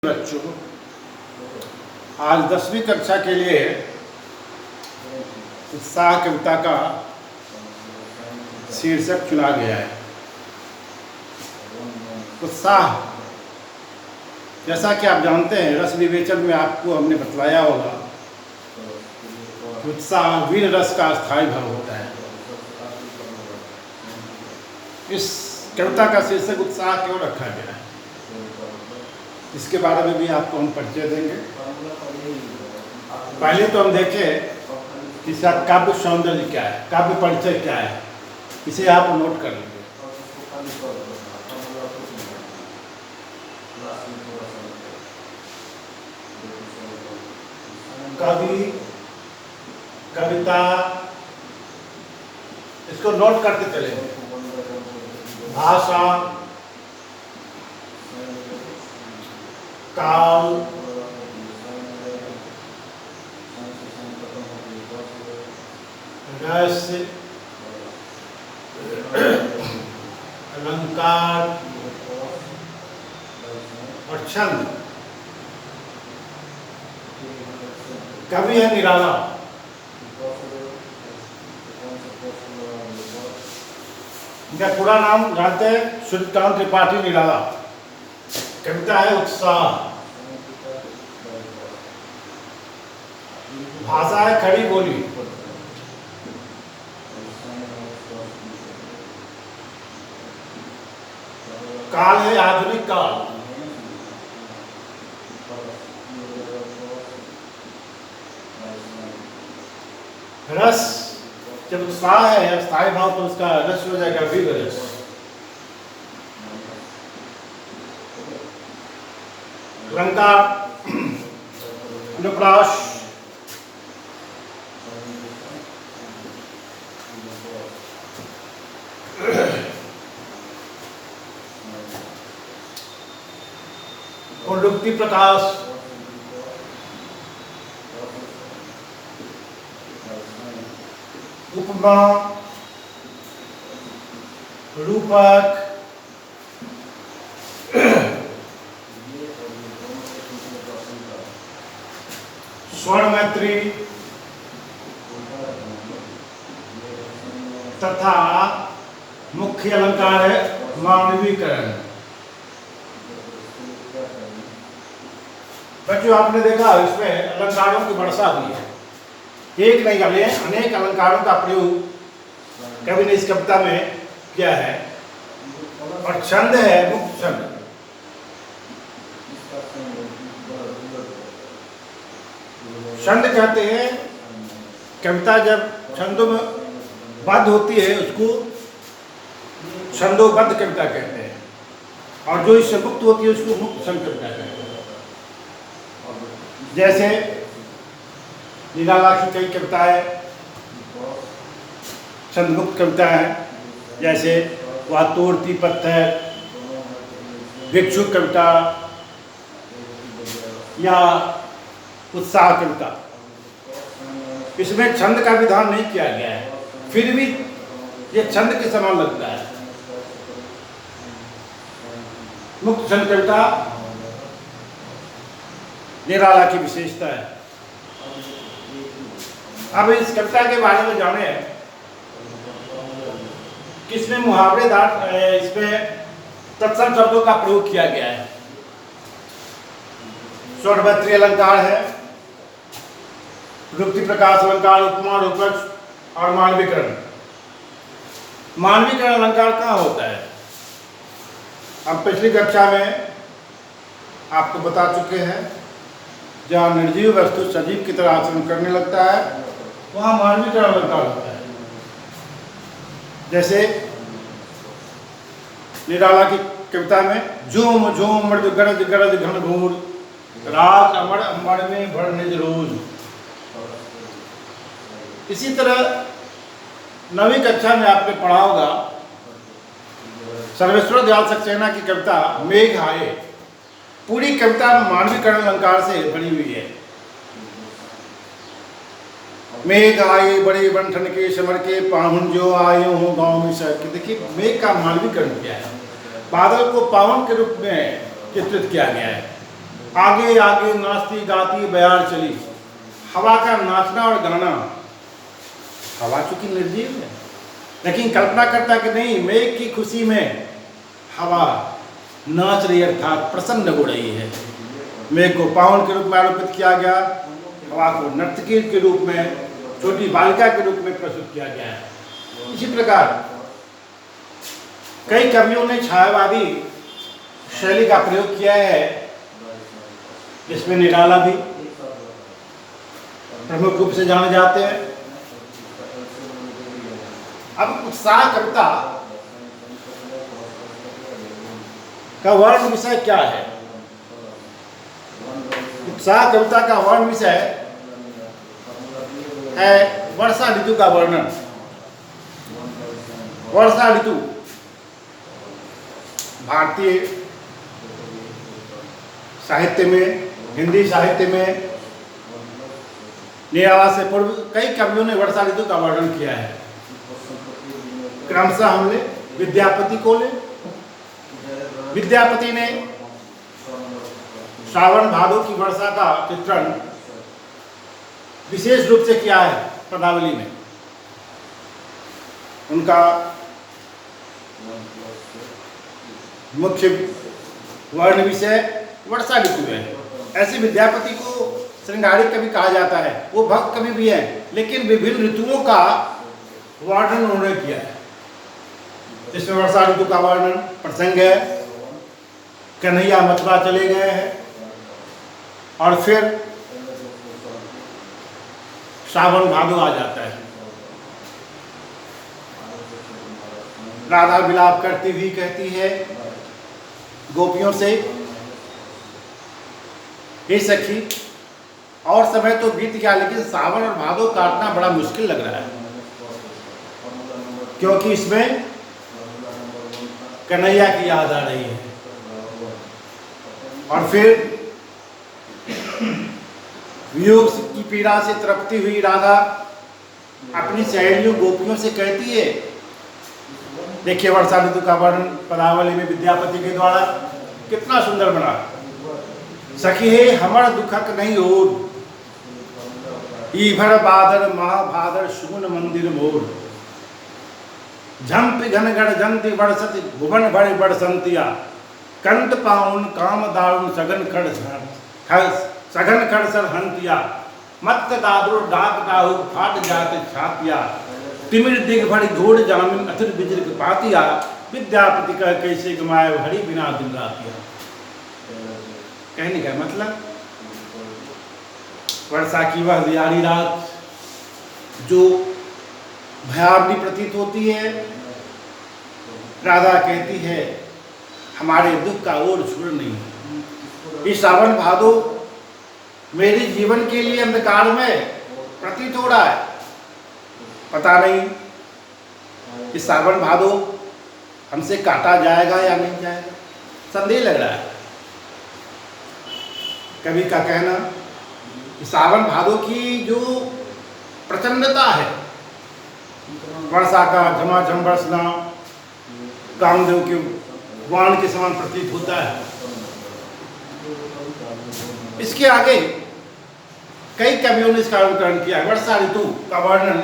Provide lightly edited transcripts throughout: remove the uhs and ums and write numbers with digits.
बच्चों, आज 10वीं कक्षा के लिए उत्साह कविता का शीर्षक चुना गया है। उत्साह, जैसा कि आप जानते हैं, रस विवेचन में आपको हमने बतलाया होगा कि उत्साह वीर रस का स्थायी भाव होता है। इस कविता का शीर्षक उत्साह क्यों रखा गया है, इसके बारे में भी आपको हम परिचय देंगे। पहले तो हम देखें कि इसका काव्य सौंदर्य क्या है, काव्य परिचय क्या है, इसे आप नोट कर लीजिए। कवि, कविता, इसको नोट करते चले। भाषा, काल, रस, अलंकार और छंद। कवि है निराला, इनका पूरा नाम जानते हैं, सूर्यकांत त्रिपाठी निराला। कविता है उत्साह। भाषा है खड़ी बोली। काल है आधुनिक काल। रस, जब उत्साह है स्थायी भाव तो उसका रस हो जाएगा वीर रस। अलंकार, अनुप्रास, प्रलुप्ति प्रकाश, उपमा, रूपक, स्वर्ण मैत्री तथा मुख्य अलंकार है मानवीकरण। बच्चों, आपने देखा इसमें अलंकारों की वर्षा हुई है। एक नहीं अनेक अलंकारों का प्रयोग कवि ने इस कविता में किया है। और छंद है मुख्य छंद। छंद कहते हैं, कविता जब छंदों में बद्ध होती है उसको छंदोबद्ध कविता कहते हैं, और जो इससे मुक्त होती है उसको मुक्त छंद कविता कहते हैं। जैसे निराला की कई कविताएं छंदमुक्त कविता है, जैसे वह तोड़ती पत्थर, भिक्षुक कविता या उत्साह कविता। इसमें छंद का विधान नहीं किया गया है, फिर भी ये छंद के समान लगता है। मुक्त छंद कविता निराला की विशेषता है। अब इस कविता के बारे में जाने कि इसमें मुहावरेदार, इसमें तत्सम शब्दों का प्रयोग किया गया है। स्वर्णवत्री अलंकार है, प्रलुप्ति प्रकाश अलंकार, उपमा, रूपक और मानवीकरण। मानवीकरण अलंकार कहाँ होता है? हम पिछली कक्षा में आपको बता चुके हैं, जहाँ निर्जीव वस्तु सजीव की तरह आचरण करने लगता है वहाँ मानवीकरण अलंकार होता है। जैसे निराला की कविता में झूम झूम मृद गरज गरज घन घूर, रात अमर अमर में भर निज रोज। इसी तरह 9वीं कक्षा में आपने पढ़ा होगा सर्वेश्वर दयाल सक्सेना की कविता मेघ आए। पूरी कविता मानवीकरण अलंकार से बनी हुई है। मेघ आए बड़े बंठन के समर के, पाहुन जो आए हो गांव में सर के। देखिए मेघ का मानवीकरण किया है, बादल को पावन के रूप में चित्रित किया गया है। आगे आगे नाचती गाती बयार चली। हवा का नाचना और गाना, हवा चूंकि निर्जीव है, लेकिन कल्पना करता कि नहीं, मेघ की खुशी में हवा नाच रही, अर्थात प्रसन्न हो रही है। मेघ को पावन के रूप में आरोपित किया गया, हवा को नर्तकी के रूप में, छोटी बालिका के रूप में प्रस्तुत किया गया है। इसी प्रकार कई कवियों ने छायावादी शैली का प्रयोग किया है, जिसमें निराला भी प्रमुख रूप से जाने जाते हैं। अब उत्साह कविता का वर्ण विषय क्या है? उत्साह कविता का वर्ण विषय है वर्षा ऋतु का वर्णन। वर्षा ऋतु भारतीय साहित्य में, हिंदी साहित्य में निराला से पूर्व कई कवियों ने वर्षा ऋतु का वर्णन किया है। क्रमशः हमने विद्यापति को ले, विद्यापति ने श्रावण भादो की वर्षा का चित्रण विशेष रूप से किया है पदावली में। उनका मुख्य वर्ण विषय वर्षा ऋतु है। ऐसे विद्यापति को श्रृंगारिक कवि कहा जाता है। वो भक्त कवि भी है, लेकिन विभिन्न ऋतुओं का वर्णन उन्होंने किया है। इसमें वर्षा ऋतु का वर्णन प्रसंग है, कन्हैया मथुरा चले गए हैं, और फिर श्रावण भादो आ जाता है। राधा विलाप करती हुई कहती है गोपियों से, हे सखी, और समय तो बीत गया, लेकिन सावन और भादो काटना बड़ा मुश्किल लग रहा है, क्योंकि इसमें कन्हैया की याद आ रही है। और फिर वियोग की पीड़ा से तड़पती हुई राधा अपनी सहेलियों गोपियों से कहती है, देखिए वर्षा ऋतु का वर्णन पदावली में विद्यापति के द्वारा कितना सुंदर बना। सखी हे हमर दुखक नहीं ओर, ईभर बादर महाभादर सुमन मंदिर मोर। झंप घन गढ़ जंति बरसति भुवन भर बरसंतिया। कंत पाउन काम दारुण सघन खड़ सर हंतिया। मत दादुर डाक डाहु फाट जात छातिया। तिमिर दिग भरी घोड़ जामिन अथिर बिजर पातिया। विद्यापति कह कैसे गमाए हरि बिना दिन रातिया। कहने का मतलब वर्षा की वह दियारी रात जो भयावनी प्रतीत होती है, राधा कहती है हमारे दुख का और छोड़ नहीं। इस सावन भादो मेरे जीवन के लिए अंधकार में प्रतीत हो रहा है। पता नहीं इस सावन भादो हमसे काटा जाएगा या नहीं जाएगा, संदेह लग रहा है। कवि का कहना कि सावन भादो की जो प्रचंडता है, वर्षा का झमाझम बरसना कामदेव के वाण के समान प्रतीत होता है। इसके आगे कई कवियों ने इसका अनुकरण किया है। वर्षा ऋतु का वर्णन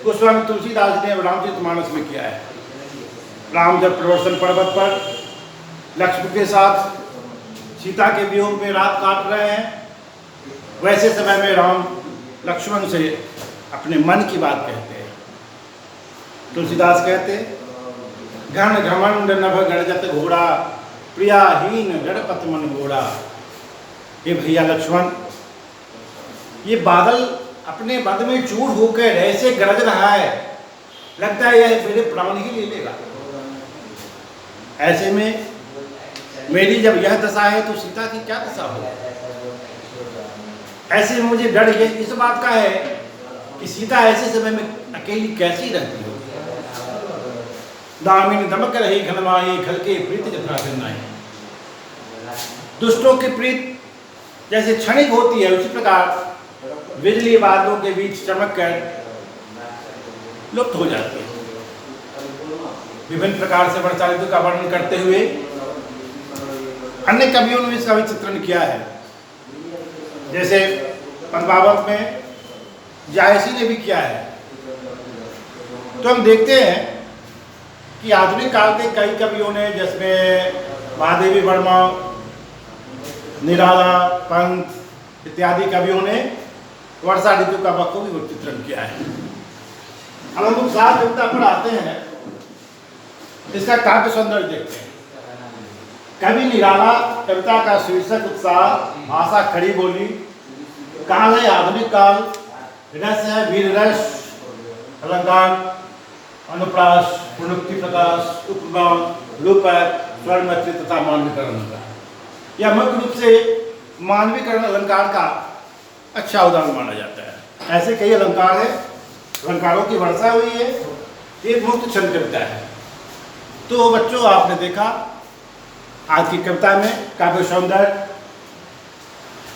गोस्वामी तुलसीदास ने रामचरितमानस में किया है। राम जब प्रवर्तन पर्वत पर लक्ष्मण के साथ सीता के वियोग में रात काट रहे हैं, वैसे समय में राम लक्ष्मण से अपने मन की बात कहते हैं। तुलसीदास कहते घन घमंड नभ गणजत घोड़ा, प्रियाहीन गणपत मन घोड़ा। ये भैया लक्ष्मण, ये बादल अपने बद में चूर होकर ऐसे गरज रहा है, लगता है यह मेरे प्राण ही ले लेगा। ऐसे में मेरी जब यह दशा है तो सीता की क्या दशा हो। ऐसे में मुझे डर ये इस बात का है कि सीता ऐसे समय में अकेली कैसी रहती हो। दामिनी दमक रही घनमाई, खल के प्रीत जथा फिरनाई। दुष्टों की प्रीत जैसे क्षणिक होती है, उसी प्रकार बिजली बादलों के बीच चमक कर लुप्त हो जाती है। विभिन्न प्रकार से वर्षा ऋतु का वर्णन करते हुए अन्य कवियों ने इसका भी चित्रण किया है। जैसे पद्मावत में जायसी ने भी किया है। तो हम देखते हैं कि आधुनिक काल के कई कवियों ने, जिसमें महादेवी वर्मा, निराला, पंत इत्यादि कवियों ने वर्षा ऋतु का बखूबी चित्रण किया है। अब हम उत्साह कविता पर आते हैं, इसका काव्य सौंदर्य देखते हैं। कवि निराला कविता का शीर्षक उत्साह, आशा खड़ी बोली, काल है आधुनिक काल, रस है वीर रस, अलंकार, अनुप्रास, पुनरुक्ति प्रकाश, उपमा, रूपक, स्वर्णमैत्री तथा मानवीकरण अलंकार। यह मुख्य रूप से मानवीकरण अलंकार का अच्छा उदाहरण माना जाता है। ऐसे कई अलंकार हैं, अलंकारों की वर्षा हुई है, एक मुक्त छंद कविता है। तो बच्चों, आपने देखा आज की कविता में काव्य सौंदर्य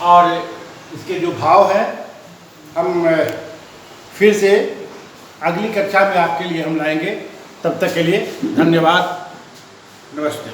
और इसके जो भाव हैं, हम फिर से अगली कक्षा में आपके लिए हम लाएंगे। तब तक के लिए धन्यवाद, नमस्ते।